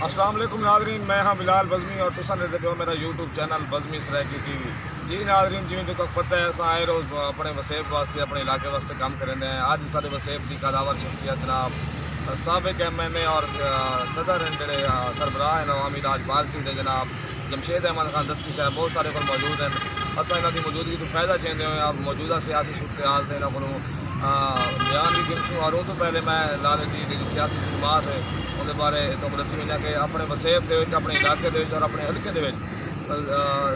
السلام علیکم ناظرین، میں ہاں بلال بزمی اور تساں دیکھتے پہ میرا YouTube channel Bazmi Saraiki TV. جی ناظرین، جی جو تک پتہ ہے اساں آئے روز اپنے وسیب واسطے اپنے علاقے واسطے کام کرنے ہیں۔ اج سارے وسیب کی قداور شخصیت جناب سابق ایم این اے اور صدر ہیں جڑے سربراہ ہیں عوامی راج پارٹی دے جناب جمشید احمد خان دستی صاحب بہت سارے کو موجود ہیں۔ اساں انہاں دی موجودگی تو فائدہ چاہتے ہیں اب موجودہ سیاسی صورتحال تے انہاں کو بیان بھی گنسوں اور تو پہلے میں لالے دی جڑی سیاسی خدمات ہے ان بارے تو دسی وجہ کہ اپنے وسیب دے وچ اپنے علاقے دے وچ اور اپنے حلقے دے وچ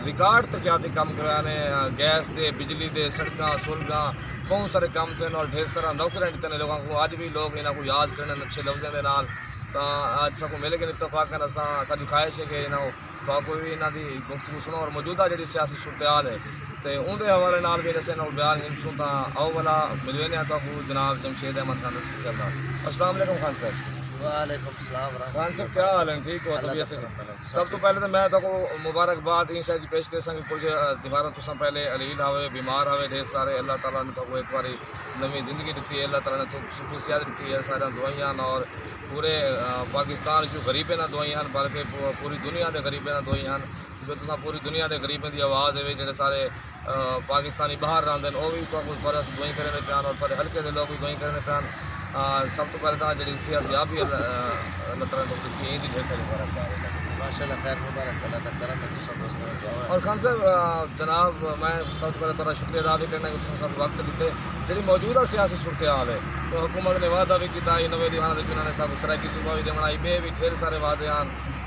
ریکارڈ ترقیاتی کام کرانے گیس دے بجلی دے سڑکاں سلگاں بہت سارے کام تھے اور ڈھیر سارا نوکریاں دیتے ہیں لوگوں کو۔ اج بھی لوگ انہاں کو یاد کرنے اچھے لفظوں دے نال تو اج سب کو مل کے اتفاقاً ساری خواہش ہے کہ انہاں تو کوئی بھی انہاں دی گفتگو سنو اور موجودہ جڑی سیاسی صورتحال ہے تو اندر حوالے نال بھی جیسے بیان گنسوں تو آؤ والا ملونے تو جناب جمشید احمد خان دستی صاحب۔ السلام علیکم خان صاحب۔ وعلیکم السلام ورحمۃ خان صاحب کیا حال ہے؟ ٹھیک ہو؟ طبیعت سے سب تو پہلے تو میں تو مبارکباد ان شاید پیش کر سکیں کچھ دیواروں تو پہلے علیل ہوئے بیمار ہوئے ڈھیر سارے اللہ تعالیٰ نے تو ایک باری نئی زندگی دیتی ہے، اللہ تعالیٰ نے تو سکھی صحت دیتی ہے سارا دعائیاں اور پورے پاکستان جو غریبیں نہ دعائیاں بلکہ پوری دنیا کے غریبیں نہ دعائیاں جو تو پوری دنیا کے غریبیں کی آواز ہے جڑے سارے پاکستانی باہر رہتے ہیں وہ بھی کچھ دعائیں کرنے پہ اور تھوڑے ہلکے کے لوگ بھی دعائیں کرنے پہ۔ سب تو پہلے تو جی صحت یاب بھی اللہ تعالیٰ نے دیکھی یہ ڈھیر ساری مبارکباد ہے ماشاء اللہ خیر مبارک اللہ کا کرم ہے تو سب دوستوں دعا اور خان صاحب جناب میں سب سے پہلے تھوڑا شکریہ ادا بھی کرنا کہ تم سب وقت دیتے جی موجودہ سیاسی صورتحال ہے تو حکومت نے وعدہ بھی کیا نویں دیوان انہوں نے سب سرائکی صوبہ بھی بنائی بے بھی ڈھیر سارے وعدے ہیں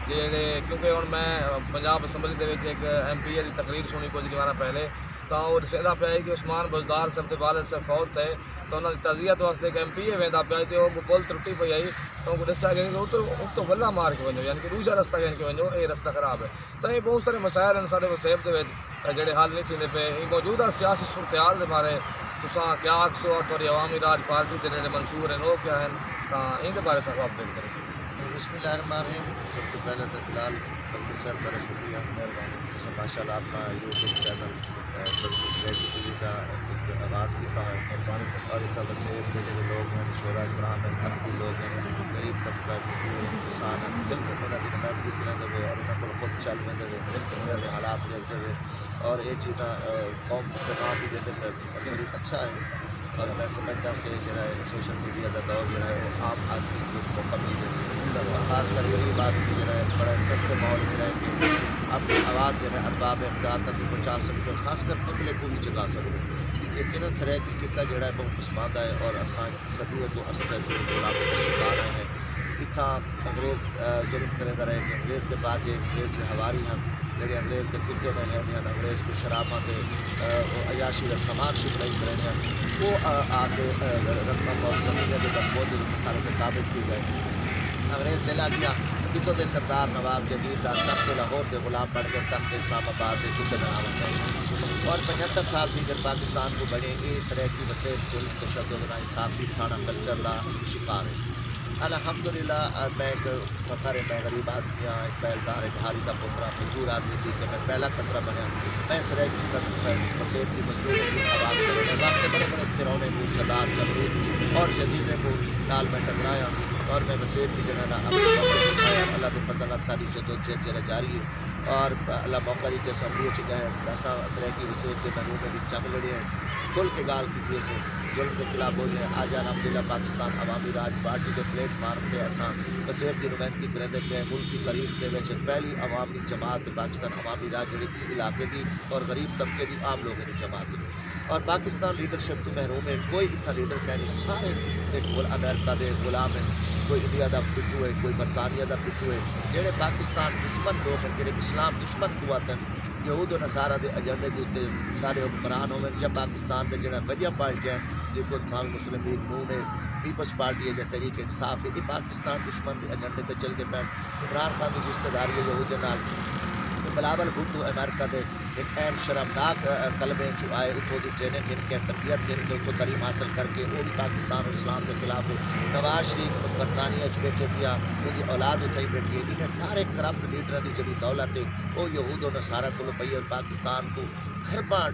جڑے کیونکہ ہوں میں پنجاب اسمبلی دے وچ ایک ایم پی اے کی تقریر سنی کچھ دیوانہ پہلے تو وہ دسدا پیا کہ عثمان بزدار صاحب کے والد سے فوت ہے تو انہوں نے تعزیت واسطے ایک ایم پی اے وہدا پیا تو وہ پل ترٹی پی آئی تو ان کو دسیا گیا کہ اتو ولہ مار کے ونجو یعنی کہ دوسرا رستہ گن کے ونجو یہ رستہ خراب ہے تو یہ بہت سارے مسائل ہیں سارے وسیب دے جڑے حل نہیں تھے پے موجودہ سیاسی صورتحال کے بارے تساں کیا آخسو اور تھوڑی عوامی راج پارٹی کے جڑے منشور ہیں وہ کیا ہیں تو ان بارے سب اپڈیٹ کریں۔ بسم اللہ الرحمن الرحیم۔ سب تو پہلے تو بلال بلکہ صاحب کا شکریہ ماشاء اللہ اپنا YouTube channel Bazmi Saraiki TV کا ایک آغاز کیا ہے اور اتنا وسیب کے جو لوگ ہیں شعراء کرام ہیں ادبی لوگ ہیں غریب طبقہ کسان ہیں بالکل انہوں کی نمائندگی کرنے دے اور انہوں کو خود چلنے دے حالات دیکھتے ہوئے اور یہ چیزاں قوم کو پیغام بھی دینے پہ بڑی اچھا ہے اور میں سمجھتا ہوں کہ جو ہے سوشل میڈیا کا دور جو ہے وہ عام آدمی کو موقع مل جائے اور خاص کر غریب آدمی جو ہے بڑے سستے ماحول جو ہے کہ اپنی آواز جو ہے ارباب اختیار تک پہنچا سکتے اور خاص کر پبلک کو بھی جگا سکتے۔ یقیناً سرائکی خطہ جڑا ہے بہت پسماندہ ہے اور اساں صدیوں تو عرصے تو غلامی کا شکار ہیں اتنا انگریز ظلم کرتے رہے کہ انگریز کے بعد جو انگریز کے ہواری ہیں جڑے انگریز کے کتے میں رہنے ہیں انگریز کو شراباں کے عیاشی کا سامان شکرائی کرنے ہیں وہ آ کے رقم اور زمینیں کے بہت سارے کے قابض تھی گئے۔ انگریز چلا گیا کتوں کے سردار نواب جگیر دار تخت لاہور کے غلام بن کے تخت اسلام آباد کے کتے بناون گئے اور 75 سال تھی اگر پاکستان کو بنے یہ سرائکی وسیب ظلم تشدد نا انصافی تھانہ کلچر کا شکار ہے۔ الحمدللہ میں ایک فخر ہے میں غریب آدمی ہاں ایک بیلدار بہاری کا پوترا مزدور آدمی تھی کہ میں پہلا قطرہ بنیا میں سرائکی وسیب کی مظلوم کی آواز کرنے واقع بڑے بڑے فرعونیں کو شداد نمرود اور یزیدیں کو نال میں ٹکرایا اور میں وسیب کی جنہاں اپنے اللہ کے فضل اللہ ساری جدوجہد جرا جاری ہے اور اللہ موقع لی اسمبلی گئے دساں سرائکی وسیب کے محروم بھی جنگ لڑے ہیں کھل کے گال کی سے ظلم کے خلاف بولے ہیں آج الحمدللہ پاکستان عوامی راج پارٹی کے پلیٹ فارم سے اساں وسیب کی نمائندگی کرتے پہ ملک کی تاریخ کے پہلی عوامی جماعت پاکستان عوامی راج جڑی علاقے کی اور غریب طبقے کی عام لوگوں کی جماعت اور پاکستان لیڈرشپ تو محروم ہے کوئی اتنا لیڈر کہہ نہیں سارے ایک امریکہ دے غلام ہیں کوئی انڈیا دا پچھو ہے کوئی برطانیہ دا پچھو ہے جڑے پاکستان دشمن لوگ ہیں جڑے اسلام دشمن قوت ہیں یہود و نصارہ دے ایجنڈے کے اتنے سارے حکمران ہوئے یا پاکستان کے جڑا وجہ پارٹیاں دیکھو تمام مسلم لیگ نون ہے پیپلز پارٹی ہے یا تحریک انصاف ہے یہ پاکستان دشمن کے ایجنڈے تے چل کے پین عمران خان کی رشتہ داری ہے یہود نال بلاول بھٹو امریکہ دے ایک اہم شرمناک کلمے جو آئے اتوں کی ٹریننگ گن کے تربیت گن کے اتوں تعلیم حاصل کر کے وہ بھی پاکستان اور اسلام کے خلاف ہے. نواز شریف برطانیہ بیٹھے تھیا ان کی اولاد اتھائی بیٹھی ہے. انہیں سارے کرپٹ لیڈر کی جی دولت ہے وہ یہود و نصارہ کو پی اور پاکستان کو خرباں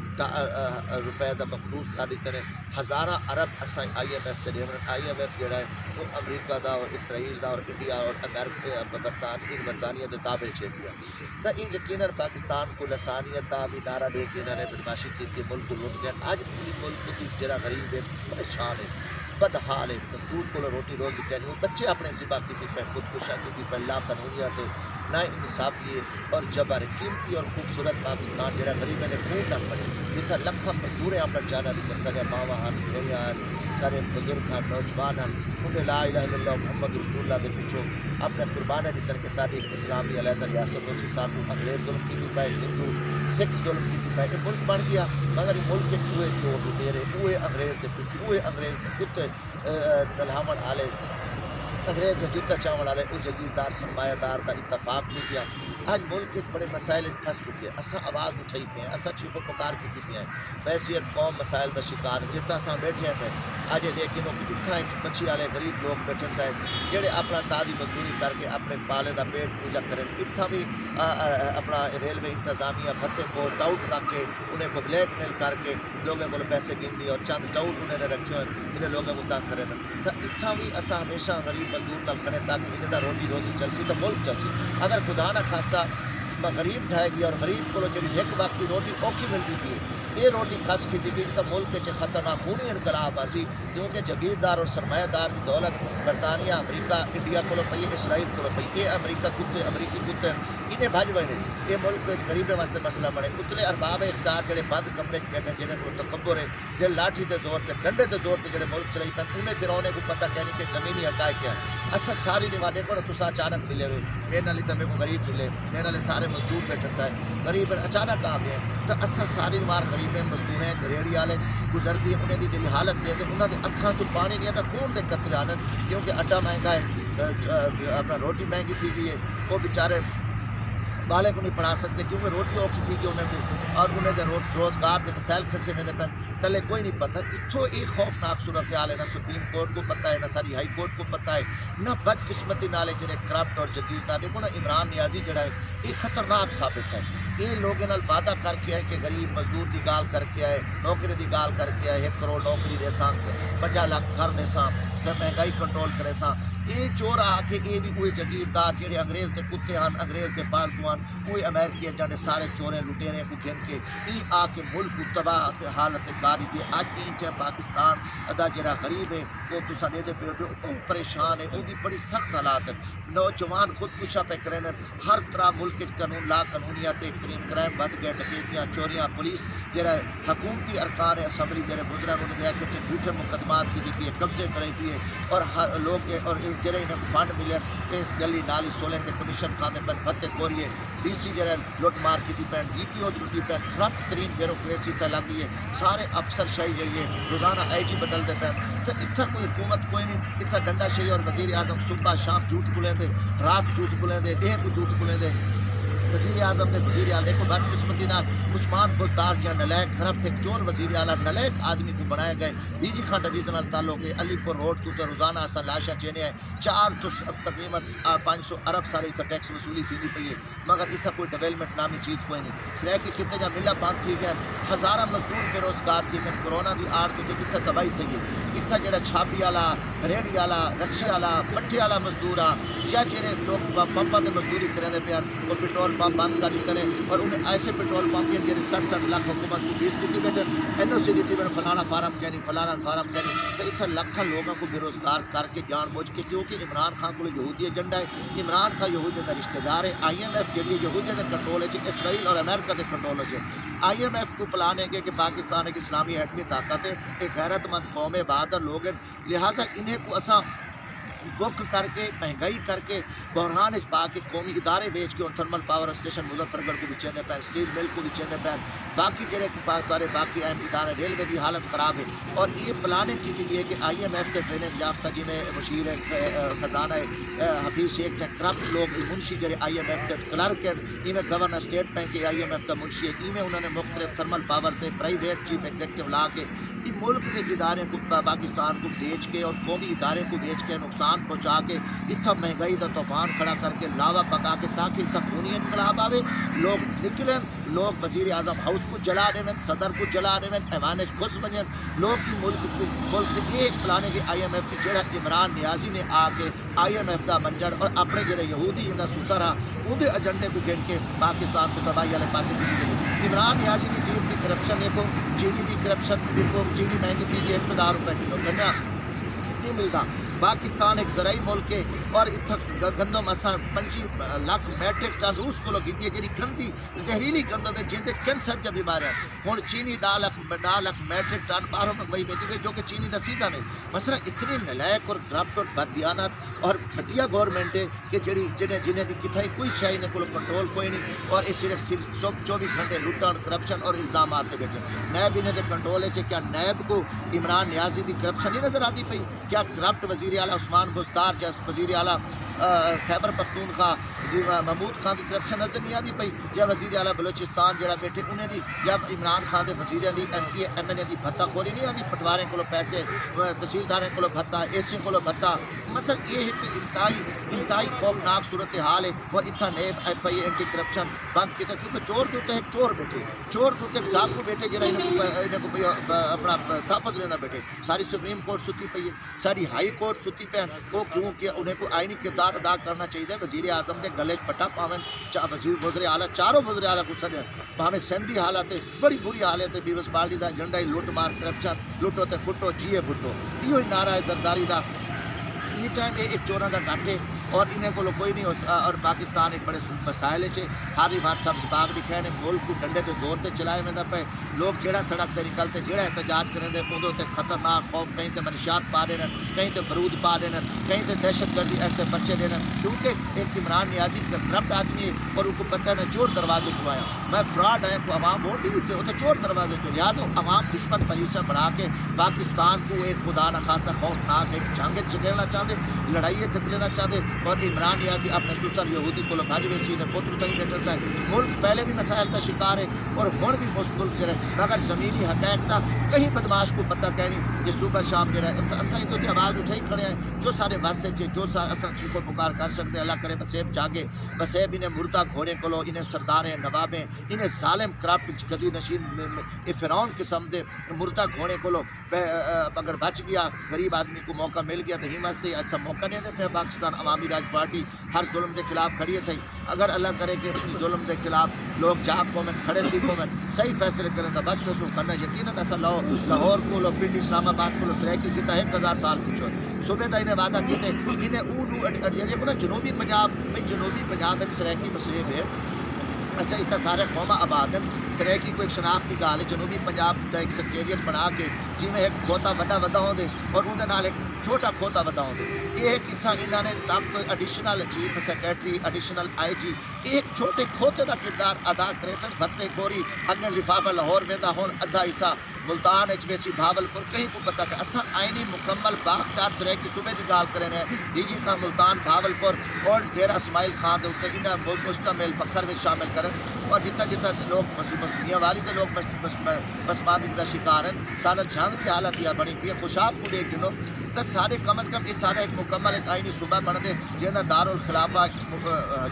روپے کا مقروض کر دیتے ہیں. ہزارہ ارب اصل IMF کے IMF جڑا ہے وہ امریکہ دا اور اسرائیل دا اور انڈیا اور برطانیہ کے تابع چل گیا. تو یہ یقیناً پاکستان کو لسانیت کا بھی نعرہ دے کے انہوں نے بدماشی کی ملک کو لٹ گیا. اج بھی ملک کی جڑا غریب ہے پریشان ہے بدحال ہے. مزدور کو روٹی روزی کہنی وہ بچے اپنے ذبح کی پہ خودکشا کی پہ لا قانونیت نہ انصافی اور جبر قیمتی اور خوبصورت پاکستان جڑا غریب نے خون نہ پڑے جتنا لکھاں مزدور اپنا جانا دیتے سارے ماواں ہیں بیویاں ہیں سارے بزرگ ہیں نوجوان ہیں انہیں لا الہ الا اللہ محمد رسول اللہ کے پیچھوں اپنے قربانیں دیتے کہ ساری اسلامی علیحدہ ریاست اسی ساکو انگریز ظلم کی پہ ہندو سکھ ظلم کی پہ یہ ملک بن گیا مگر یہ ملک کے اوے چور لٹیرے اوے انگریز کے پیچھے اوے انگریز کے کتے نلہامن آلے انگریز جو جتا چاول والے وہ جگیردار سرمایہ دار کا اتفاق تھی گیا. آج ملک کے بڑے مسائل پھنس چکے ہیں. اساں آواز اٹھائی پہ ہیں اساں چیخو پکار کی پہ ہیں بحیثیت قوم مسائل کا شکار جتنا اساں بیٹھے تھے اج لیکن اتنا ایک مچھی والے غریب لوگ بیٹھے تھے جڑے اپنا تادی مزدوری کر کے اپنے پالے کا پیٹ پوجا کریں. اتنا بھی اپنا ریلوے انتظامیہ بھتے کو ڈاؤٹ رکھ کے انہیں کو بلیک میل کر کے لوگوں کو پیسے گن دی اور چند ڈاؤٹ انہیں نے رکھے ہوئے انہیں لوگوں کو تنگ کریں. تو اتنا بھی اساں ہمیشہ غریب مزدور نال کھڑے تاکہ انہیں دا روزی روزی چلسی تو ملک چلسی. اگر خدا نہ خواستہ غریب ڈھائے گی اور غریب کو جی ایک وقت کی روٹی اوکھی ملتی پی یہ روٹی خاص کی گئی تو ملک کے خطرناک خونی انقلاب آسی کیونکہ جگیردار اور سرمایہ دار کی دولت برطانیہ امریکہ انڈیا کو پی اسرائیل کو پی یہ امریکہ کتے امریکی کتے انہیں بھج بنے یہ ملک غریبیں واسطے مسئلہ بنے. اتلے ارباب اختیار جڑے بند کمرے بیٹھے جنہیں کو تکبر ہے جڑے لاٹھی کے زور سے ڈنڈے کے زور سے جڑے ملک چلائی پہ انہیں پھر آنے کو پتہ کہنی کہ زمینی حقائق کیا اصل ساری نوا دیکھو نا تصا اچانک ملے ہوئے میرے نال تو میرے کو غریب ملے میرے نال سارے مزدور بیٹھتا ہے غریب اچانک آ گئے تو اصل ساری نوار غریب مزدور ہیں ریڑھی والے گزرتی انہیں دی جی حالت لے انہوں نے اکھاں چ پانی نہیں آتا خون کے قطرے آنے کیونکہ اڈا مہنگا ہے اپنا روٹی مہنگی تھی گئی ہے وہ بیچارے بالے کو نہیں پڑھا سکتے کیونکہ روٹی اوکھی تھی کہ انہیں کو اور انہیں دے روزگار کے وسائل کھسے میں دے پہن تلے کوئی نہیں پتہ. اتھو ایک خوفناک صورتحال ہے نہ سپریم کورٹ کو پتہ ہے نہ ساری ہائی کورٹ کو پتہ ہے نہ بدقسمتی نالے جڑے کرپٹ اور جگیردار دیکھو نا عمران نیازی جڑا ہے یہ خطرناک ثابت ہے. یہ لوگ نال وعدہ کر کے آئے کہ غریب مزدور دی گال کر کے آئے نوکری دی گال کر کے آئے 1 کروڑ نوکری دے ساں 50 لاکھ گھر دے ساں سب مہنگائی کنٹرول کرے ساں. یہ چور آ کے یہ بھی وہی جگیردار جڑے انگریز دے کتے ہیں انگریز دے پالتو ہیں وہی امریکی جڑے سارے چورے لٹیرے کو گھن کے یہ آ کے ملک کو تباہ حالت کاری تھی. اج چاہے پاکستان ادا جڑا غریب ہے وہ تو سنے دے پہ پریشان ہے وہ بڑی سخت حالات ہے. نوجوان خودکشا پہ کریں ہر طرح ملک قانون لا قانونیت کرائم بد گئے ڈکیتیاں چوریاں پولیس جڑا حکومتی ارکان اسمبلی جڑے گزرا انہوں نے کہ جھوٹے مقدمات کی پی ہے قبضے کرے پی ہے اور ہر لوگ اور جڑے انہیں فنڈ ملے اس گلی نالی سولیں کے کمیشن کھانے پہ بھتے کوریے DC جڑے لٹ مار کی پین DPO لٹی پین کرپٹ ترین بیوروکریسی تے لگ گئی ہے سارے افسر شاہی جائیے روزانہ IG بدلتے پین تو اتنا کوئی حکومت کوئی نہیں اتنا ڈنڈا شاہی اور وزیر اعظم صبح شام جھوٹ بولیں دے رات جھوٹ بولیں دے ڈے کو جھوٹ بولیں دے. وزیر اعظم نے وزیر اعلیٰ کو بدقسمتی نال عثمان بزدار جہاں نلیک کرپٹ ایک چور وزیر اعلیٰ نلیک آدمی کو بنائے گئے بیجی خان ڈویژن نال تعلق ہے علی پور روڈ تو روزانہ اصل لاشاں چینے ہیں 4 تو تقریباً 500 ارب سارے اتنا ٹیکس وصولی تھی پئی ہے مگر اتنا کوئی ڈیولپمنٹ نامی چیز کوئی نہیں. سرائیکی خطے جہاں ملا بند تھی گئے ہزارہ مزدور بے روزگار تھی گئے کورونا دی آڑ تو اتنا تباہی تھی ہے. اتنا جڑا چھاپی والا ریڑھی والا رکشے والا پٹھے والا مزدور آ یا جڑے لوگ پمپاں تے مزدوری کرنے پہ وہ پٹرول پمپ بند کر دیتے ہیں اور انہیں ایسے پٹرول پمپ ہیں جیسے 60 لاکھ حکومت کو فیس دیتی بیٹھے NOC دیتی بیٹھے فلانا فارم کہنی فلانا فارم کہنی تو اتنا لکھاں لوگوں کو بے روزگار کر کے جان بوجھ کے کیونکہ عمران خان کو یہودی ایجنڈا ہے. عمران خان یہودی کا رشتہ دار ہے. IMF جڑی یہودی کے کنٹرول ہے اسرائیل اور امریکہ کے کنٹرول ہے. IMF کو پلان ہے کہ پاکستان ایک اسلامی ایٹمی طاقت ہے ایک غیرت مند قوم ہے بہادر لوگ ہیں لہٰذا انہیں کو اساں بک کر کے مہنگائی کر کے بحران پا کے قومی ادارے ویچ کے تھرمل پاور اسٹیشن مظفر گڑھ کو بھی چیندے پین سٹیل مل کو بھی چیندے پین باقی جڑے باقی اہم ادارے ریلوے کی حالت خراب ہے اور یہ پلاننگ کی گئی ہے کہ IMF کے ٹریننگ یافتہ جی میں مشیر خزانہ حفیظ شیخ تے کرپٹ لوگ منشی جڑے IMF کے کلرک ہیں ایویں گورنر اسٹیٹ بینک کے IMF کا منشی ہے ایویں انہوں نے مختلف تھرمل پاور تے پرائیویٹ چیف ایگزیکٹو لا کے یہ ملک کے ادارے کو پاکستان کو بیچ کے اور قومی ادارے کو بیچ کے نقصان پہنچا کے اتنا مہنگائی کا طوفان کھڑا کر کے لاوا پکا کے تاکہ اتنا خونی انقلاب آئے لوگ نکلیں لوگ وزیر اعظم ہاؤس کو جلا دیں صدر کو جلا دیں ایوان گھس بنیں لوگ ملک یہ پلانے کے IMF کی جڑا عمران نیازی نے آ کے IMF کا منجر اور اپنے جڑے یہودی جنہ سسر ہاں اندر ایجنڈے کو گن کے پاکستان کو تباہی والے پاس عمران نیازی کی ٹیم کی کرپشن دیکھو چینی کی کرپشن دیکھو چینی مہنگی تھی کہ 110 روپے کلو گنیا نہیں ملتا پاکستان ایک زرعی ملک ہے اور گندم اساں 25 لاکھ میٹرک ٹن روس کو لگی ہے جی گندی زہریلی گندم ہے جن کینسر کی بیماریاں ہوں چینی 2 لاکھ میٹرک ٹن باہروں منگوائی پہ جو کہ چینی کا سیزن ہے مثلا اتنی نلائق اور کرپٹ اور بددیانت اور گھٹیا گورنمنٹ ہے کہ جنہیں کی کتھائی کوئی شے ان کو کنٹرول کوئی نہیں اور یہ صرف 24 گھنٹے لٹن کرپشن اور الزامات بیٹھے نیب انہیں دے کنٹرول ہے کیا نیب کو عمران نیازی کی کرپشن نہیں نظر آتی پئی کیا کرپٹ وزیر اعلیٰ عثمان بزدار جیسے وزیر اعلیٰ خیبر پختونخوا محمود خان کی کرپشن نظر نہیں آتی پئی یا وزیر اعلیٰ بلوچستان جڑا بیٹھے انہیں دی یا عمران خان کے وزیروں کی MP MLA کی بھتہ خوری نہیں آتی پٹوارے کو پیسے تحصیلداروں کو بھتہ AC کو بھتہ مثلا یہ ایک انتہائی خوفناک صورتحال ہے اور اتنا نیب FI اینٹی کرپشن بند کیا کیونکہ چور کے اتنے ایک چور کے اتنے ڈاکو بیٹھے جہاں انہیں کو اپنا تحفظ لینا بیٹھے ساری سپریم کورٹ ستی پئی ہے ساری ہائی کورٹ ستی پین وہ کیوں کہ انہیں کو آئینی کردار ادا کرنا چاہیے وزیر اعظم کے گلے پٹا پاویں وزیر اعلیٰ چاروں وزیر اعلیٰ کو سڑے پاویں سندھی حالت ہے بڑی بری حالت ہے پیپلز پارٹی کا ایجنڈا ہی لٹ مار کرپشن لٹو تے پھٹو جیے پھٹو یہ نعرہ ہے زرداری کا یہ ٹائم یہ ایک چوراں کا گھٹ ہے اور انہیں کو کوئی نہیں اور پاکستان ایک بڑے مسائل ہے ہر بار سبز باغ دکھائے نے ملک کو ڈنڈے تے زور تے چلائے ویندہ پہ لوگ جہاں سڑک تے نکلتے جہاں احتجاج کریں دے اندر تے خطرناک خوف کہیں تے منشیات پا دینا کہیں تے برود پا دینا کہیں تے دہشت گردی ایکٹ تے پرچے دینا کیونکہ ایک عمران نیازی کرپٹ آدمی ہے اور ان کو پتہ ہے میں چور دروازے چوایا میں فراڈ ہے کو عوام ووٹ نہیں دیتے وہ تو چور دروازے چو لہٰذا عوام دشمن پالیسیاں بڑھا کے پاکستان کو ایک خدا نخواستہ خوفناک ایک جنگ چکیلنا چاہتے لڑائییں تک لینا چاہتے اور عمران نیازی اپنے سسر یہودی کو بھاجی ویسی نے پوتر تک بیٹھتا ہے ملک پہلے بھی مسائل کا شکار ہے اور ہوں بھی ملک جو ہے مگر زمینی حقائق تھا کہیں بدماش کو پتہ کہیں نہیں کہ صبح شام جو ہے اصل تو آواز اٹھائی کھڑے ہیں جو سارے واسطے چے جو سارے اصل چیخو پکار کر سکتے ہیں اللہ کرے وسیب جاگے وسیب انہیں مردہ گھوڑے کو انہیں سرداریں نوابیں انہیں ظالم کرپٹ گدی نشین فرعون قسم دے مردہ گھوڑے کو اگر بچ گیا غریب آدمی کو موقع مل گیا تو ہی مستے اچھا موقع نہیں دے پہ پاکستان عوامی راج پارٹی ہر ظلم دے خلاف کھڑی تھی اگر اللہ کرے کہ ظلم دے خلاف لوگ جاگ پومن کھڑے تھی پومن صحیح فیصلے کریں تو بچ بسو کرنا یقیناً ایسا لاہور کو پنڈ اسلام آباد کو سریکی کیتا 1000 سال پوچھو صوبے دا انہیں وعدہ کیتے انہیں جنوبی پنجاب ایک سریکی وسیب ہے اچھا اتنا سارے قوما آباد ہیں سریکی کو ایک شناخت کی گال ہے جنوبی پنجاب کا ایک سیکٹریٹ بنا کے جی میں ایک کھوتا وڈا ہوں دے اور اندر نال ایک چھوٹا کھوتا وڈا ہوں دے یہ ایک اتنا انہوں نے طاقت additional chief secretary additional IG ایک چھوٹے کھوتے کا کردار ادا کرے سن بھتے کھوری اگن لفافہ لاہور ویندہ ہون ادھا حصہ ملتان ویسی بھاولپور کہیں کو پتہ کہ اصا آئینی مکمل باختیار سریکی صوبے کی گال کریں DG خان ملتان بھاولپور اور ڈیرہ اسماعیل خان دے انہیں مشتمل پکھر میں شامل کریں اور جتنا لوگ میاں والی کے لوگ پسماندگی کا شکار ہیں سارا جنگ کی حالت یہ بنی پی ہے خوشاب کو دیکھ گنو تو سارے کم از کم یہ سارا ایک مکمل ایک آئینی صوبہ بن دے جہاں دارالخلافہ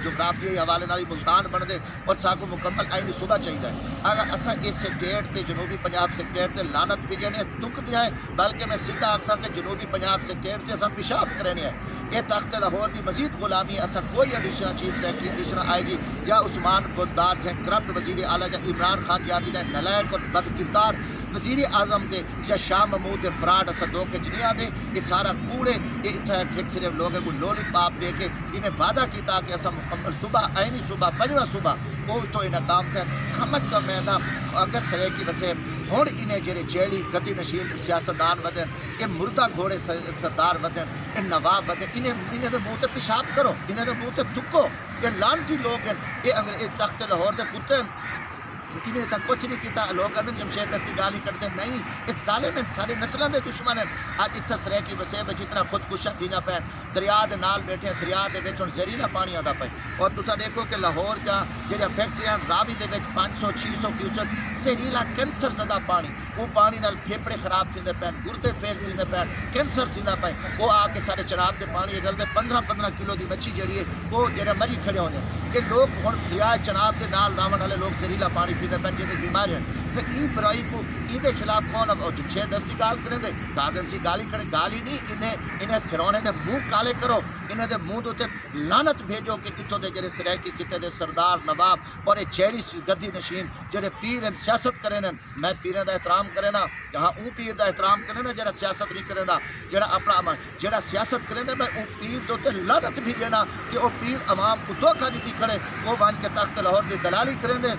جغرافیائی حوالے نال ملتان بن دے اور ساکو مکمل آئینی صوبہ چاہیے اگر اصا اس سیکٹریٹ تے جنوبی پنجاب سیکٹریٹ تے لانت بھیجے نے دکھ دیا ہے بلکہ میں سیدھا آخسا کہ جنوبی پنجاب سیکٹریٹ تے اصا پیشاب کرنے ہیں یہ تخت لاہور کی مزید غلامی اصا کوئی additional chief secretary additional IG یا عثمان بزدار جائیں کرپٹ وزیر اعلیٰ یا عمران خان یادی جائیں نلائق اور بد کردار وزیر اعظم دے یا شاہ محمود دے فراڈ اسا دو کے جنیاں دے یہ سارا کوڑے یہ اتھا ایک صرف لوگوں کو لولی پاپ دے کے انہیں وعدہ کیتا کہ اسا مکمل صبح آئینی صبح پنجواں صبح وہ تو انہیں کام تھے کم از کم میدان اگر سرے کی وسیب ہون انہیں جڑے جیلی گدی نشین سیاستدان ودن یہ مردہ گھوڑے سردار ودن یہ نواب ودن انہیں دے منہ تے پیشاب کرو انہیں دے منہ تے تھکو یہ لانتی لوگ ہیں یہ تخت لاہور دے کتے ہیں انہیں تک کچھ نہیں کیتا لوگ اندر جمشید دستی گالی کرتے نہیں اس ظالم ہیں سارے نسلوں دے دشمن ہیں آج اتنا سرے کی وسیب جتنا خودکشاں تھینا پین دریا دے نال بیٹھے دریا دے وچ ہن زہریلا پانی آتا پے اور تسا دیکھو کہ لاہور جا جڑا فیکٹریاں راوی دے وچ 500-600 کیوسک زہریلا کینسر زدہ پانی وہ پانی نال پھیپڑے خراب تھیندے پین گردے فیل تھیندے پین کینسر تھیندا پے وہ آ کے سارے چناب دے پانی جلدے 15 کلو دی مچھی جڑی ہے وہ جڑا مری کھڑے ہونے یہ لوگ ہن دریا چناب دے نال راون والے لوگ زہریلا پانی پیندے پین جے بیمار ہیں تو ای برائی کو ای دے خلاف کون جمشید دستی گال کریں دے دادن سی گالی کرے گالی نہیں انہیں فرونے دے منہ کالے کرو انہیں دے منہ دوتے لانت بھیجو کہ اتو دے جڑے سرائے کی خطے دے سردار نواب اور چیلی گدی نشین جڑے پیر ہیں سیاست کریں میں پیریں دا احترام کریں نا جہاں اون پیر دا احترام کریں نا جڑا سیاست نہیں کریں دا جڑا اپنا جڑا سیاست کریں دا میں اون پیر دوتے لانت بھیجے نا کہ وہ پیر عوام کو دھوکہ دیتی کھڑے وہ وان کے تخت لاہور دی دلالی کریں دے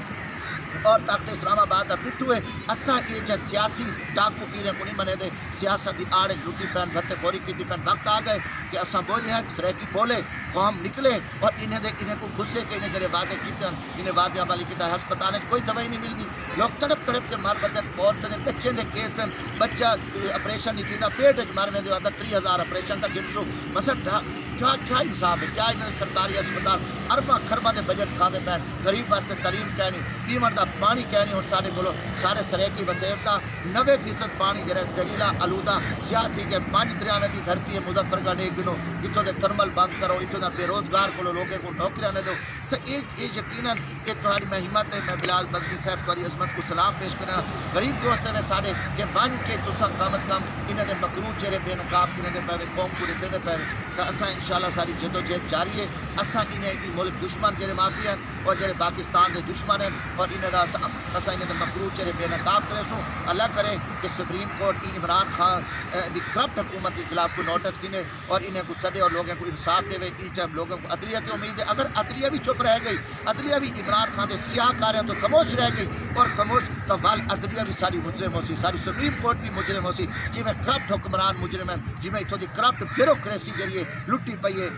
اور تخت اسلام آباد دا پٹھو ہے اساں یہ جے سیاسی ڈاکو پیرے کو نہیں بنے دے سیاست دی آڑے لٹی پین بھتے خوری کی دی پین وقت آ گئے کہ اساں بولے ہیں سریکی بولے قوم نکلے اور انہیں کو غصے کے انہیں جڑے وعدے کیتے ہیں انہیں وعدے عملی کیتا ہسپتال میں کوئی دوائی نہیں ملتی لوگ تڑپ کے مار بدن عورتیں دے بچے دے کیس ہیں بچہ اپریشن نہیں تھی پیٹ مار میں دے آدھا 3000 اپریشن تک گرسو مثلا کیا انصاف ہے کیا انہیں سرکاری اسپتال ارباں خرباں دے بجٹ کھا دے پین غریب واسطے تعلیم کہنی پیمن دا پانی کہنی اور سارے بولو سارے سرے کی وسیب دا 90% پانی جرے زہریلا آلودہ سیاہ تھی کہ 5 دریا میں دی دھرتی ہے مظفر گڑھ ایک گنو اتوں دے تھرمل بند کرو اتوں دا بے روزگار کو لوگوں کو نوکریاں نہ دو تو یہ یقیناً کہ تمہاری میں ہمت ہے میں بلال بزمی صاحب تمہاری عظمت کو سلام پیش کرنا غریب دوست ہے سارے کہ وان کے تسا کم از کم انہیں دے مکرو چہرے بے نقاب انہیں دے پہوے قوم کو رسے دے پہوے تو اساں انشاءاللہ ساری جد و جہد جاری ہے اساں انہیں ملک دشمن جڑے مافی ہیں اور جڑے پاکستان دے دشمن ہیں اور انہیں دا اساں انہیں دے مکرو چہرے بے نقاب کرے سوں اللہ کرے کہ سپریم کورٹ عمران خان دی کرپٹ حکومت کے خلاف کو نوٹس گنے اور انہیں کو سڈے اور لوگوں کو انصاف دے ای ٹائم لوگوں کو عدلیہ کی امید ہے اگر عدلیہ بھی چپ رہ گئی عدلیہ بھی عمران خان دے سیاہ کاریاں تو خاموش رہ گئی اور خاموش تو وال عدلیہ بھی ساری مجرم ہو سی ساری سپریم کورٹ بھی مجرم ہو سی جی میں کرپٹ حکمران مجرم ہیں جی میں اتوں دی کرپٹ بیوروکریسی ذریعے لٹی پئی ہے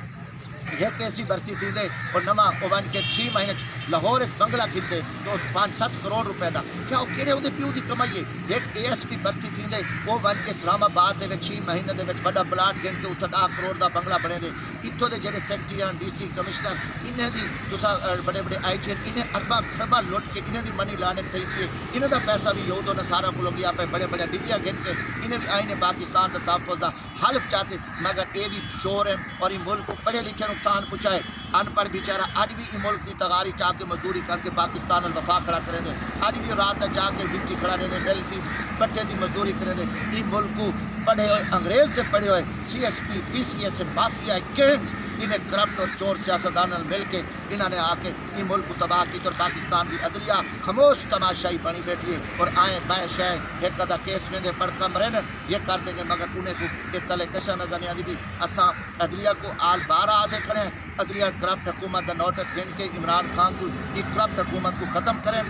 ایک ایسی بھرتی تھی دے اور نواں اوون کے 6 مہینے لاہور ایک بنگلہ گھنتے تو 5-7 کروڑ روپے دا کیا وہ کہڑے ہوتے پیو دی کمائی ہے ایک ASP بھرتی تھی دے وہ ون کے اسلام آباد دے 6 مہینے دے بڑا پلاٹ گھن کے اتنا 10 کروڑ دا بنگلہ بنے دے اتوں دے جڑے سیکٹری ہیں DC کمشنر انہیں دی تسا بڑے IG انہیں ارباں خرباں لوٹ کے انہیں دی منی لانے تھی کہ انہیں دا پیسہ بھی یہود و نصارہ کو لوگ پہ بڑے ڈگیاں گھن کے انہیں بھی آئین پاکستان دا تحفظ دا حلف چاہتے مگر یہ بھی چور ہیں اور یہ ملک کو پڑھے لکھے نقصان پہنچائے ان پڑھ بیچارہ اج بھی ملک کی تغاری چاہ کے مزدوری کر کے پاکستان الوفا کھڑا کریں دے اج بھی رات دا چاہ کے ڈپٹی کھڑا رہے مل کی پٹے دی مزدوری کریں دے یہ ملک کو پڑھے ہوئے انگریز دے پڑھے ہوئے CSP PCS مافیا کنگز انہیں کرپٹ اور چور سیاستدان مل کے انہوں نے آ کے یہ ملک کو تباہ کی تو پاکستان کی عدلیہ خاموش تماشائی بنی بیٹھی ہے اور آئیں بائیں شہ ایک ادا کیس میں دے پڑھ کم رہنے یہ کر دیں گے مگر انہیں کو ایک تلے کشا نظر نہیں آتی بھی اساں عدلیہ کو آل 12 آدھے کھڑے ہیں عدلیہ کرپٹ حکومت دا نوٹس گن کے عمران خان کو یہ کرپٹ حکومت کو ختم کریں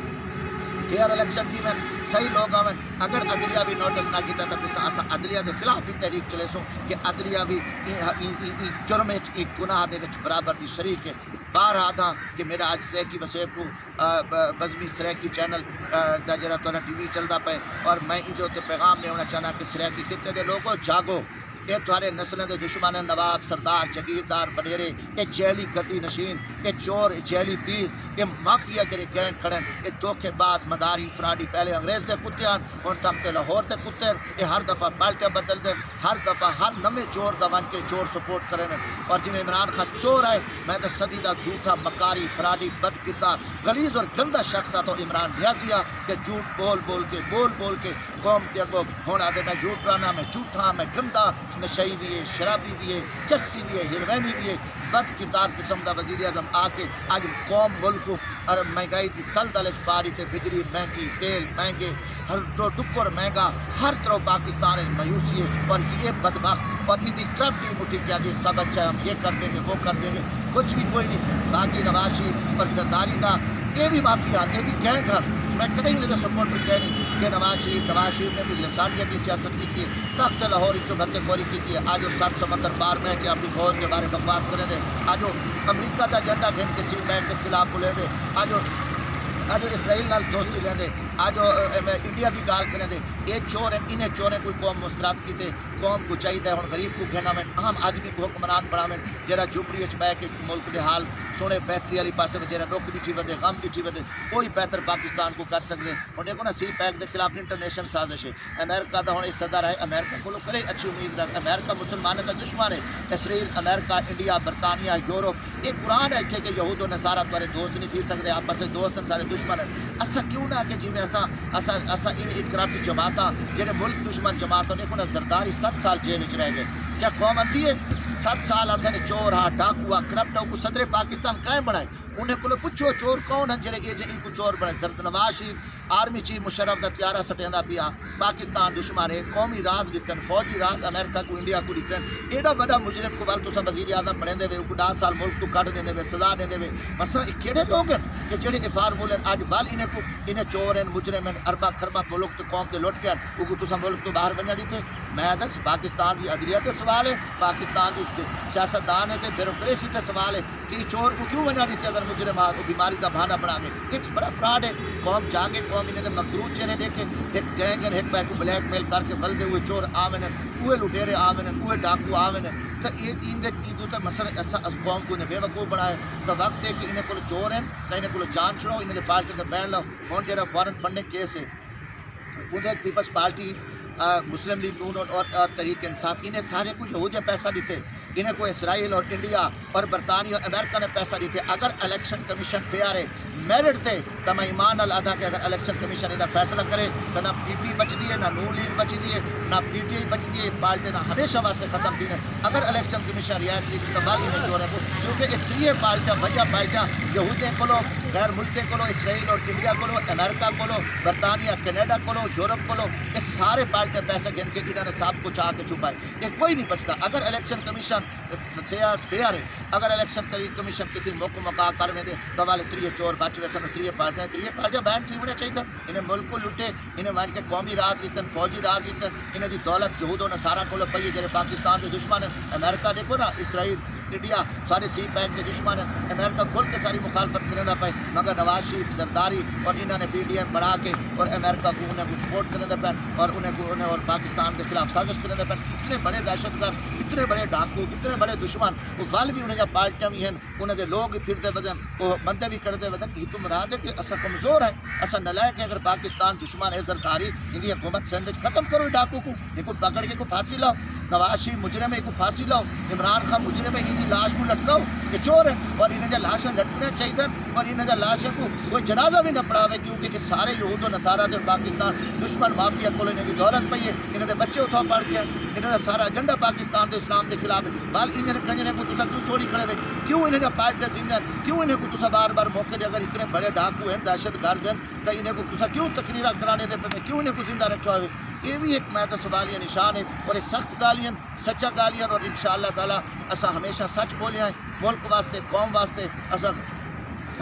فیئر الیکشن تھی میں صحیح لوگ آئیں اگر عدلیہ بھی نوٹس نہ کیتا تو پھر اساں عدلیہ دے خلاف بھی تحریک چلے سوں کہ عدلیہ بھی جرم گناہ دے وچ برابر دی شریک ہے بار آدھا کہ میرا آج سریکی وسیب کو بزمی سریکی چینل دا جرا تو ٹی وی چلتا پے اور میں ادھر تے پیغام دینا چاہنا کہ سریکی خطے دے لوگوں جاگو یہ تھوڑے نسلیں دے دشمن نواب سردار جگیردار وڈیرے یہ جیلی گدی نشین یہ چور جیلی پیر یہ مافیا جڑے گینگ کھڑے یہ دھوکے باز مداری فراڈی پہلے انگریز دے کتے ہیں اور تخت لاہور دے کتے ہیں یہ ہر دفعہ پالٹے بدل دیں ہر دفعہ ہر نویں چور دا ون کے چور سپورٹ کریں اور جی عمران خان چور ہے میں تو صدی دا جھوٹا مکاری فراڈی بد کردار غلیظ اور گندا شخص تو عمران نیازیہ کہ جھوٹ بول بول کے قوم کے اگو ہونا دے میں جھوٹ رانا میں جھوٹا میں گندا نشئی بھی ہے، شرابی بھی ہے، چرسی بھی ہے، ہیروینی بھی ہے، بد کردار قسم دا وزیر اعظم آ کے اج قوم ملک کو اور مہنگائی کی تل تلچ پا رہی تھے، بجلی مہنگی، تیل مہنگے، ہر ٹکر مہنگا، ہر طرح پاکستان مایوسی ہے، اور یہ بدبخت اور ان کی کرپٹی مٹھی کیا جی سب اچھا ہے، ہم یہ کر دیں گے وہ کر دیں گے، کچھ بھی کوئی نہیں. باقی نواز شریف اور زرداری دا یہ بھی مافیا یہ بھی گینگ ہن. میں کدی نہیں سپورٹ کہنی کہ نواز شریف نے بھی لسانیت کی سیاست کی ہے، تخت لاہور جو بندے خوری کی ہے. آج وہ 60 سمندر پار میں کہ اپنی فوج کے بارے بکواس کریں دے، آج وہ امریکہ کا جھنڈا گھن کے سی بینک کے خلاف بولیں دے، آج وہ اسرائیل نال دوستی لیں دے، آج وہ انڈیا کی گال کریں دے. یہ چور ہیں، انہیں چوریں کوئی قوم مسترد کیتے. قوم کو چاہیے ہوں غریب کو کہنا میں اہم آدمی کو حکمران بناویں، جہاں جھوپڑی بہ کے ملک دے حال سونے بہتری والی پاسے میں جہاں دکھ ڈٹھی ودے، غم ڈٹھی ودے، وہی بہتر پاکستان کو کر سکتے. ہوں دیکھو نا سی پیک کے خلاف انٹرنیشنل سازش ہے. امریکہ کا ہوں یہ صدر ہے، امریکہ کو کرے اچھی امید رکھ. امریکہ مسلمانوں کا دشمن ہے. اسرائیل، امریکہ، انڈیا، برطانیہ، یورپ، یہ قرآن ہے کہ یہود و نصارہ تمہارے دوست نہیں تھی سکتے، آپس دوست ہیں، سارے دشمن ہیں. ایسا کیوں نہ کہ جی میں ایسا ایک کرپٹ جماعت جہاں ملک دشمن جماعتوں نے نا زرداری 7 سال جیل چ رہ گئے. کیا قوم آتی ہے 7 سال آتے ہیں چور ہاں ڈاکو کرپٹ کو صدر پاکستان قائم بنائے. انہیں کو پوچھو چور کون ہے جہاں کو چور بنائے. نواز شریف آرمی چیف مشرف کا تیارہ سٹیاں پیا، پاکستان دشمن ہے، قومی راز دیتن، فوجی راز امریکہ کو انڈیا کو دیتن. ایڈا بڑا مجرم کو ول تو وزیر اعظم بنے دے وہ 10 سال ملک تو کٹ دے دے سزا دے دے. مثلا یہ کہڑے لوگ ہیں کہ جہے فارمولے اج ول انہیں چور ہیں، مجرم ہیں، اربا خربا ملک تو قوم تو لٹ گئے وہ تو ملک تو باہر بنیا دیتے. میں دس پاکستان کی عدلیت سے سوال ہے، پاکستان کی سیاستدان ہے، بیوروکریسی سے سوال ہے کہ چور کو کیوں بنا دیتے اگر مجرم آ تو بیماری کا بہانہ بنا گئے. ایک بڑا فراڈ ہے. قوم جاگے، قوم انہیں مکروہ چہرے دیکھے، ایک گینگ ایک بے کو بلیک میل کر کے ولدے ہوئے چور آویں، وہ لٹیرے آویں، وہ ڈاکو آویں. تو یہ تو مسئلہ ایسا قوم کو انہیں بے وقوف بنایا. تو وقت ہے کہ انہیں کو چور ہیں تو انہیں کو جان چھڑو، انہیں پارٹی کا بین لو. ہوں جا فارن فنڈنگ کیس ہے انہیں پیپلز پارٹی، مسلم لیگ نون اور تحریک انصاف، انہیں سارے کو یہودیاں پیسہ دیتے. انہیں کو اسرائیل اور انڈیا اور برطانیہ اور امریکہ نے پیسہ دیتے. اگر الیکشن کمیشن فیئر ہے، میرٹ تھے تو میں ایمان ادا کہ اگر الیکشن کمیشن یہ فیصلہ کرے تو نہ پی پی بچتی ہے، نہ نون لیگ بچتی ہے، نہ پی ٹی آئی بچتی ہے. پارٹی نہ ہمیشہ واسطے ختم تھی. اگر الیکشن کمیشن رعایت لیتی تو والی نے چورے کو، کیونکہ یہ 3 پارٹیاں وجہ پارٹیاں یہودیوں کو، غیر ملکوں کو، اسرائیل اور انڈیا کو، امریکہ کو، برطانیہ، کینیڈا کو، یورپ کو، یہ سارے پارٹیاں پیسے گن کے انہوں نے سب کچھ آ کے چھپائے. یہ کوئی نہیں بچتا. اگر الیکشن کمیشن فیئر ہے، اگر الیکشن کمیشن کسی موقع کر دے تو والے 3 چور بچ گئے سن. 3 پارٹیاں بین تھی ہونا چاہیے. انہیں ملک کو لٹے، انہیں مان کے قومی راز لیتن، فوجی راز لیتن. انہیں دی دولت یہود و نصارہ کو پی ہے جہاں پاکستان کے دشمن ہیں. امریکہ دیکھو نا، اسرائیل، انڈیا سارے سی پیک کے دشمن ہیں. امریکہ کھل کے ساری مخالفت کرنا پائے، مگر نواز شریف، زرداری اور انہوں نے پی ڈی ایم بنا کے اور امریکہ کو انہیں کو سپورٹ کرنے پہ اور انہیں اور پاکستان کے خلاف سازش کرنے پہ. اتنے بڑے دہشت گرد، اتنے بڑے ڈاکو، اتنے بڑے دشمن، وہ ول بھی انہیں جب پارٹیاں بھی ہیں، انہیں دے لوگ پھرتے وزن، وہ بندے بھی کرتے وزن. یہ تو مراد ہے کہ اصا کمزور ہے، اصا نلائق ہے. اگر پاکستان دشمن ہے، زرداری ان کی حکومت سندھ ختم کرو. ڈاکو کو یہ کو پکڑ کے کو پھانسی لاؤ. نواز شریف مجرم ہے کو پھانسی لاؤ. عمران خان مجرم ہے، ان کی لاش کو لٹکاؤ. یہ چور ہیں اور انہیں جو لاشیں لٹکنا چاہیے اور انہیں جو لاشوں کو کوئی جنازہ بھی نہ پڑھاوے، کیونکہ یہ سارے یہود و نصارہ اور پاکستان دشمن مافیا کو انہیں کی دولت پی ہے. انہیں دے بچے اتھاؤ پڑھ کے انہیں دا سارا ایجنڈا پاکستان دے اسلام کے خلاف ہے. بال انہیں کنجنے کو تسا کیوں چوری کھڑے ہوئے، کیوں انہیں جو پارٹیاں زندہ ہیں، کیوں انہیں کو تسا بار بار موقع دے. اگر اتنے بڑے ڈاکو ہیں، دہشت گرد ہیں، تو انہیں کو تسا کیوں تقریرہ کرانے دے پہ، کیوں انہیں کو زندہ رکھا ہوئے. یہ بھی ایک میں تو سوالیہ نشان ہے. اور یہ سخت گالیاں، سچا گالیاں، اور انشاءاللہ تعالیٰ اسا ہمیشہ سچ بولے ہیں. ملک واسطے، قوم واسطے اسا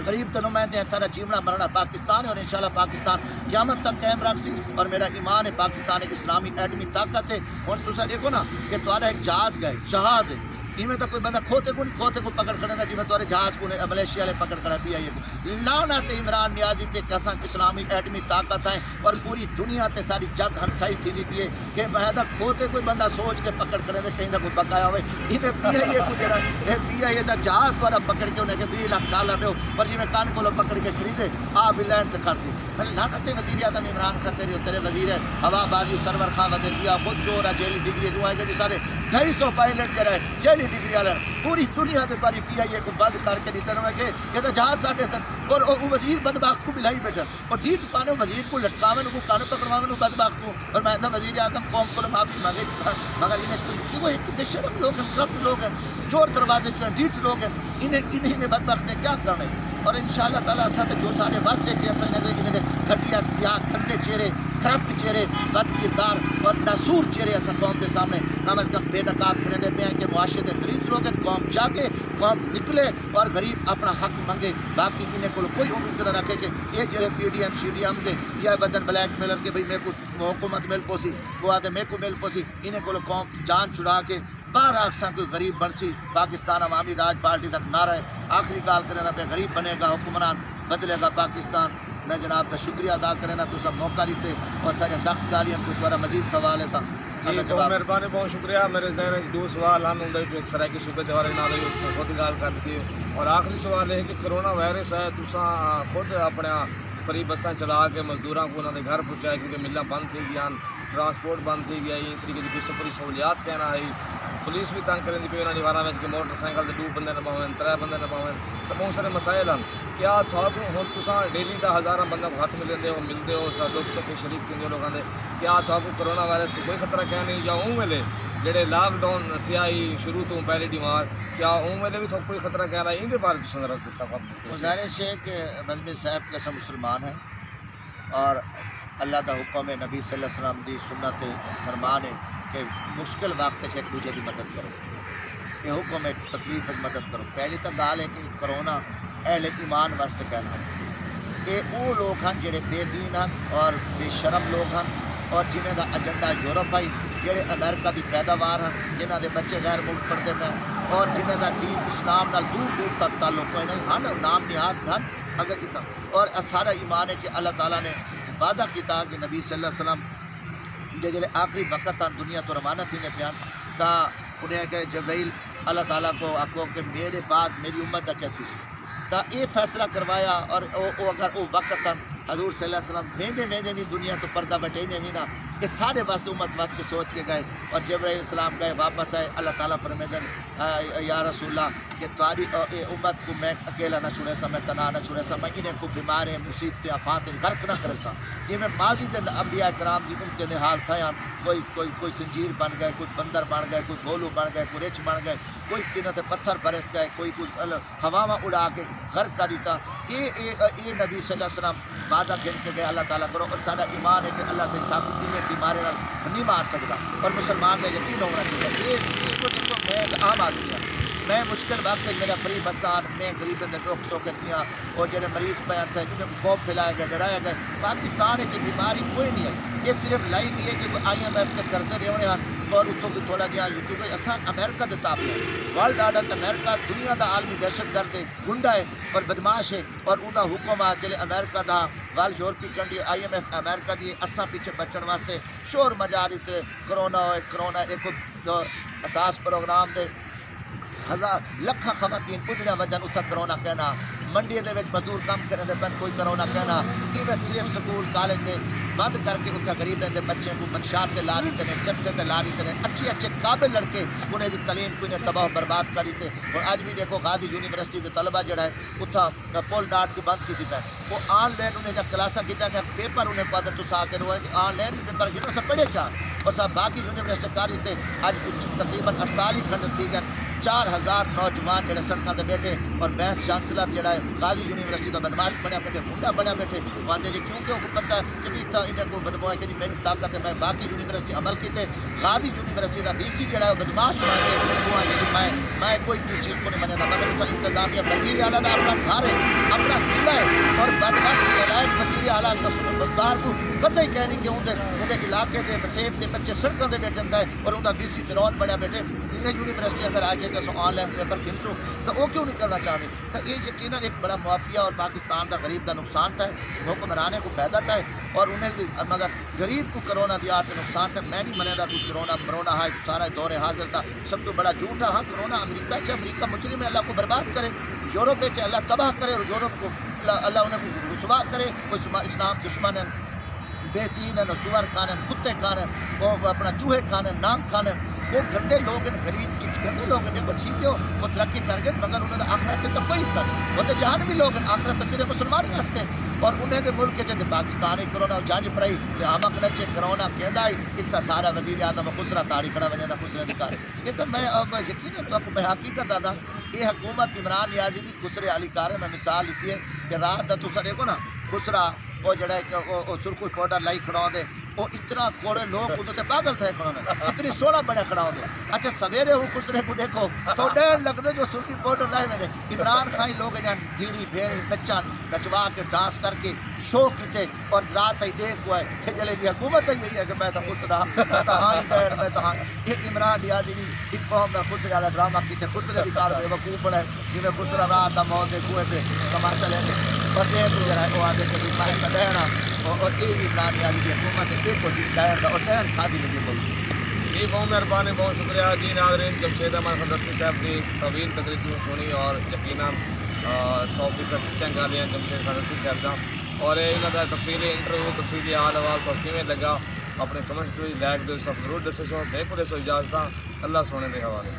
غریب تو نمائندے ہیں. سارا جیونا مرنا پاکستان ہے اور انشاءاللہ پاکستان قیامت تک قائم رکھ سی. اور میرا ایمان ہے پاکستان ایک اسلامی ایٹمی طاقت ہے. اور تسا دیکھو نا کہ تمہارا ایک جہاز گئے، جہاز ہے، میں تو کوئی بندہ کھوتے کو پکڑ کھڑے نا، جی میں تمہارے جہاز کو ملیشیا والے پکڑ کھڑا پی آئی کو. لعنت عمران نیازی تے کہ اساں اسلامی ایٹمی طاقت ہیں اور پوری دنیا تے ساری جگ ہنسائی تھی پی ہے کہ بہدا کھوتے کوئی بندہ سوچ کے پکڑ کھڑے دے کہیں دا کوئی بقایا ہوئے. انہیں پی آئی اے کو جڑا اے پی آئی اے دا جہاز تھوڑا پکڑ کے انہیں کہ $20 لاکھ دو اور جی میں کان کو پکڑ کے خریدے آ بھی لینڈ تے کھڑ دی. میں لعنت تیرے وزیر اعظم عمران خان تیرے وزیر ہے ہوا بازی سرور خان ودے دیا خود چور ہے جیلی ڈگری جو آئے گا جی سارے 250 پائلٹ جڑا ہے 40 ڈگری والا پوری دنیا سے تاری پی آئی اے کو بند کر کے دیتے رہے کہ یہ تو جہاز ساڈے سن اور وزیر بدبخت کو ملائی بیٹھا اور ڈی چکانے وزیر کو لٹکاویں کو کان پکڑواویں بدبخت کو اور میں وزیر اعظم قوم کو معافی مانگے مگر انہیں کوئی وہ ایک بے شرم لوگ ہیں کرپٹ لوگ ہیں چور دروازے جو ہیں ڈیٹ لوگ ہیں انہیں بدبخت نے کیا کرنا ہے اور انشاءاللہ تعالیٰ اساں جو سارے واسطے جیسا انہیں گھٹیا سیاہ گندے چہرے کرپٹ چہرے بد کردار اور ناسور چہرے ایسا قوم کے سامنے کم از کم بے نقاب کرنے دے پے ہیں کہ معاشرے کے غریب لوگ ہیں قوم جاگے قوم نکلے اور غریب اپنا حق منگے باقی انہیں کو کوئی امید نہ رکھے کہ یہ جڑے P D M C D M دے یا بدن بلیک میلر کے بھائی میں کو حکومت مل پوسی وہ آدھے میں کو مل پوسی انہیں کو قوم جان چھڑا کے باہر آکساں کوئی غریب بنسی پاکستان عوامی راج پارٹی تک نہ رہے آخری گال کرنے دا پہ غریب بنے گا حکمران بدلے گا پاکستان میں جناب کا شکریہ ادا کریں نا تو سب موقع دیتے اور سارے سخت گالیاں کوئی دوبارہ مزید سوال ہے تھا بہت مہربانی بہت شکریہ میرے ذہن دو سوال ہم ایک سرائیکی صوبے کے بارے میں خود گال کر دی اور آخری سوال ہے کہ کرونا وائرس ہے تساں خود اپنے فری بساں چلا کے مزدوراں کو انہوں نے گھر پہنچائے کیونکہ ملاں بند تھی گیا ٹرانسپورٹ بند تھی گیا یہ طریقے کی سفری سہولیات کہنا ہے پولیس بھی تنگ کریں پی انہوں نے کہ موٹر سائیکل سے 2 بندے نہ پاؤں 3 بندے نہ پاؤں تو بہت سارے مسائل ہیں کیا تھوڑا ہوں تساں ڈیلی دا ہزاراں بندہ کو ہاتھ ملتے ہو ملتے ہو سا دکھ سکھ شریک تھے لوگوں کے کیا تھوڑا کرونا وائرس تو کوئی خطرہ کیا نہیں یا اون ویلے جڑے لاک ڈاؤن تھیا شروع تو پہلی ڈیمار کیا اون ویلے بھی تو کوئی خطرہ کیا رہا ان کے بارے میں ذرا صاحب گزارش ہے کہ مذہبی صاحب کے سب مسلمان ہیں اور اللہ دا حکم ہے نبی صلی اللہ علیہ وسلم دی سنت فرمان ہے کہ مشکل وقت سے ایک دوسرے کی مدد کرو یہ حکم ہے تکلیف مدد کرو پہلی تو گال ہے کہ کرونا اہل ایمان واسطے کہنا یہ وہ لوگ ہیں جڑے بے دین ہیں اور بے شرم لوگ ہیں اور جنہیں دا ایجنڈا یورپ ہے جڑے امریکہ دی پیداوار ہیں جنہ دے بچے غیر ملک پڑھتے ہیں اور جنہیں دا دین اسلام نال دور دور تک تعلق کوئی نہیں ہن نام نہاد دھن اگر اتنا اور سارا ایمان ہے کہ اللہ تعالیٰ نے وعدہ کیتا کہ نبی صلی اللہ علیہ وسلم جڑے آخری وقت ہیں دنیا تو روانہ تھی نے بیان تا انہیں کہ جبرائیل اللہ تعالیٰ کو آکو کہ میرے بعد میری امت دا کیا تھی تا یہ فیصلہ کروایا اور اگر وہ وقت ہیں حضور صلی اللہ علیہ وسلم ویندے بھی دنیا تو پردہ بٹے بھی نہ یہ سارے واسطے امت واسطے سوچ کے گئے اور جبرائیل السلام گئے واپس آئے اللہ تعالیٰ فرمیدن یا رسول اللہ کہ تاری امت کو میں اکیلا نہ چھوڑے سا میں تنہا نہ چھوڑے سا میں انہیں کو بیماریں مصیبتیں آفات غرق نہ کرے سا یہ میں ماضی دے انبیاء کرام دی امت نے حال تھا کوئی خنجیر بن گئے کوئی بندر بن گئے کوئی بولو بن گئے کوئی رچ بن گئے کوئی قنت پتھر برس گئے کوئی ہواواں اڑا کے غرق کر دیتا یہ نبی صلی اللہ علیہ وسلم وعدہ کر کے گئے اللہ تعالیٰ کرو اور سارا ایمان ہے کہ اللہ سے انسان کو انہیں بیماری نہیں مار سکتا اور مسلمان کا یقین ہونا چاہیے یہ کو دیکھو میں ایک عام آدمی ہوں میں مشکل وقت میرا فری بسان میں غریب دکھ سو کتیاں اور جڑے مریض پہ تھے جنہیں خوف پھیلایا گیا ڈرایا گیا پاکستان کی بیماری کوئی نہیں ہے یہ صرف لائی گئی ہے کہ IMF کے قرضے رہنے ہیں اور اتوں کی تھوڑا جہا کیونکہ اصا امریکہ کے تابع ہے ورلڈ آرڈر امریکہ دنیا کا عالمی دہشت گرد ہے گنڈا ہے اور بدماش ہے اور ان کا حکم آ جلے امریکہ کا ورلڈ یورپی کنٹری IMF امریکہ دی اساں پیچھے بچن واسطے شور مجا رہی تھے کرونا ہوئے کرونا ایک اساس پروگرام دے ہزار لکھاں خواتین اجڑا وجن اتھا کرونا کہنا منڈی دے وچ مزدور کام کرنے پن کوئی کرونا کہنا ایون صرف سکول کالج دے بند کر کے اتھا غریبیں دے بچے کو منشات تے لا دیتے ہیں چرسے تے لا دیتے ہیں اچھے قابل لڑکے انہیں دی تعلیم کو انہیں تباہ برباد کری تھے اور آج بھی دیکھو غازی یونیورسٹی دے طلبہ جڑا ہے اتھا پول ڈاٹ کو بند کی تھی پہ وہ آن لائن انہیں جب کلاساں کیتا ہے پیپر انہیں پادر تو سا کے روئے کہ آن لائن پیپر گنو سا پڑھے کیا اور سب باقی یونیورسٹی کاری تھے آج کچھ تقریباً 48 گھنٹے تھی گئے 4000 نوجوان جڑے سڑکوں تے بیٹھے اور وائس چانسلر جڑا ہے غازی یونیورسٹی کا بدماش بنیا بیٹھے گنڈا بنیا بیٹھے وہاں جی کیونکہ وہ پتہ ہے کہ انہیں کو بدمو ہے کہ میری طاقت ہے میں باقی یونیورسٹی عمل کیتے غازی یونیورسٹی کا VC جڑا ہے وہ بدماش بنا کے وہ ہے کہ میں کوئی چیز کو نہیں بنے مگر اس کا انتظامیہ وزیر اعلیٰ کا اپنا گھر ہے اپنا ضلع ہے اور بدماش نالائق وزیر اعلیٰ بزدار کو پتہ ہی کہنی کہ انہیں علاقے کے وسیب کے بچے سڑکوں سے بیٹھے ہے اور ان کا VC فرعون بنیا بیٹھے انہیں یونیورسٹی اگر آ کے آن لائن پیپر گنسو تو وہ کیوں نہیں کرنا چاہتے تو یہ یقیناً ایک بڑا معافیہ اور پاکستان کا غریب کا نقصان تھا حکمرانے کو فائدہ تھا اور انہیں مگر غریب کو کرونا دیا تو نقصان تھا میں نہیں منے گا کوئی کرونا ہے سارا دور حاضر تھا سب تو بڑا جھوٹ ہے ہاں کرونا امریکہ مجرم ہے اللہ کو برباد کرے یورپ چاہے اللہ تباہ کرے اور یورپ کو اللہ انہیں رسوا کرے کوئی اسلام دشمن ہے بےدین ہیں، سور کھانے، کتے کھانے، وہ اپنا چوہے کھانے، نانگ کھانے، وہ گندے لوگ ہیں، غریب کچھ گندے لوگ ہیں. دیکھو ٹھیک ہے وہ ترقی کر گئے مگر انہوں نے آخرت کے تو کوئی حصہ نہیں. وہ تو جہانوی لوگ ہیں، آخرت تو صرف مسلمان واسطے. اور انہیں دے ملک جیسے پاکستانی کرونا جانج پڑائی کہ آمک نچے کرونا کہندا ہی اتنا سارا وزیر اعظم خسرا تاریخ کھڑا وجہ خسرے دکھا. یہ تو میں یقین تو میں حقیقت آتا یہ حکومت عمران نیازی دی خسرے والی کار ہے. میں مثال لیتی ہے کہ رات کا تو دیکھو نا خسرا وہ جڑا ہے سرخو پاؤڈر لائی کھڑا دے وہ اتنا کھوڑے لوگ ادھر تے پاگل تھے کھڑونے اتنی سونا بڑے کھڑا ہو دے. اچھا سویرے وہ خسرے کو دیکھو تو ڈین لگ دے جو سرخی پاؤڈر لائے میں دے. عمران خان لوگ جان دھیری بھیڑی بچہ نچوا کے ڈانس کر کے شو کیتے اور رات ہی دیکھ ہوا ہے کہ جلے دی حکومت یہی ہے کہ میں تو خسرا میں تو ہاں ہی ڈین میں تو ہاں. یہ عمران نیازی بھی ایک قوم میں خسرے والا ڈرامہ کیتے خسرے دی کار بے وقوف بڑے جی میں خسرا رات کا موت دے کوئے پہ تماشا لے کے اور دیکھ بھی جرا ہے وہ آدھے کہ میں تو ڈہنا اور یہ عمران نیازی کی حکومت ہے ایک کو جی ڈائر اور ڈین کھادی لگی بولتی. جی بہت مہربانی، بہت شکریہ جی. ناظرین جمشید احمد فردوسی صاحب کی طویل تقریر سنی اور یقیناً 100% سچیاں گالیاں جمشید فردوسی صاحب کا اور انہوں کا تفصیلی انٹرویو تفصیلی حال حوال تو کیویں لگا اپنے کمنٹس لائک دو سب ضرور دسو. بے کو دسو اجازت اللہ سونے کے حوالے.